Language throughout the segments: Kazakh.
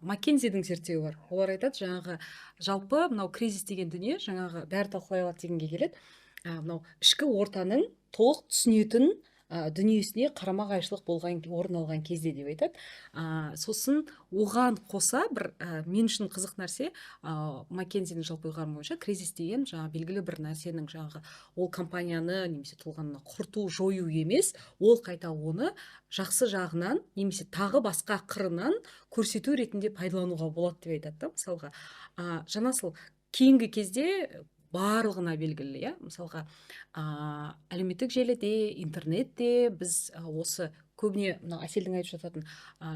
Маккензидің зерттеуі бар. Олар айтады, жаңағы жалпы мынау кризис деген дүние жаңағы бәрі талқылай алады дегенге келеді. Мынау ішкі ортаның толық түсінетін дүниесіне қарама қайшылық орын алған кезде деп айтады. Сосын оған қоса бір мен үшін қызық нәрсе, Маккензидің жалпы ұйғарымы бойынша кризис деген жаңа белгілі бір нәрсенің жаңағы ол компанияны немесе тұлғаны құрту, жою емес, ол қайта оны жақсы жағынан немесе тағы басқа қырынан көрсету ретінде пайдалануға болады деп айтады да. Мысалға жанасыл кейінгі кезде барлығына белгілі, иә, мысалға әлеуметтік желіде, интернетте біз осы көбіне мына Әселдің айтып жататын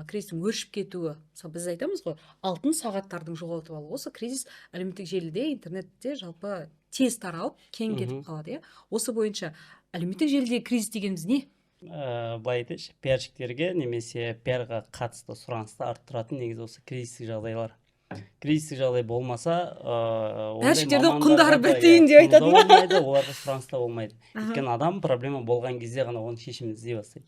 кризистің өршіп кетуі, мысалы біз айтамыз ғой, алтын сағаттардың жоғалтып алуы, осы кризис әлеуметтік желіде, интернетте жалпы тез таралып кең кетіп қалады, иә. Осы бойынша әлеуметтік желідегі кризис дегеніміз не? Былай айтайыншы, пиарщиктерге немесе пиарға қатысты сұранысты арттыратын негізі осы кризистік жағдайлар. Кризистік жағдай болмаса, пиарщиктердің құндары бітейін деп айтады ма? Оларға сұраныс та болмайды. Өйткені адам проблема болған кезде ғана оның шешімін іздей бастайды.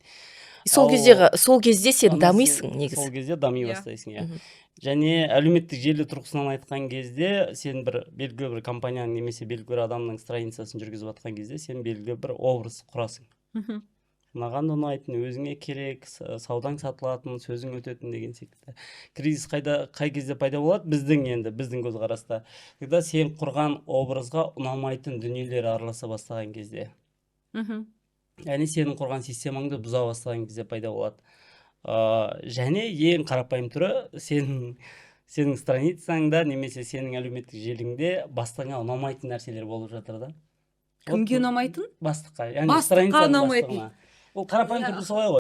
Сол кезде сен дамисың негізі. Сол кезде дами бастайсың, иә. Және әлеуметтік желі тұрғысынан айтқан кезде сен бір белгілі бір компанияның немесе белгілі бір адамның страницасын жүргізіп жатқан кезде сен белгілі бір образ құрасың. Мынаған ұнайтын, өзіңе керек, саудаң сатылатын, сөзің өтетін деген секілді. Кризис қай кезде пайда болады? Біздің көзқараста. Когда сен құрған образға ұнамайтын дүниелер араласа бастаған кезде. Яғни сенің құрған системаңды бұза бастаған кезде пайда болады. Және ең қарапайым түрі сенің страницаңда немесе сенің әлеуметтік желіңде бастыңа ұнамайтын нәрселер болып жатыр да. Кімге ұнамайтын? Бастыққа. Бастыққа ұнамайтын. Ол қарапайым түрде солай ғой.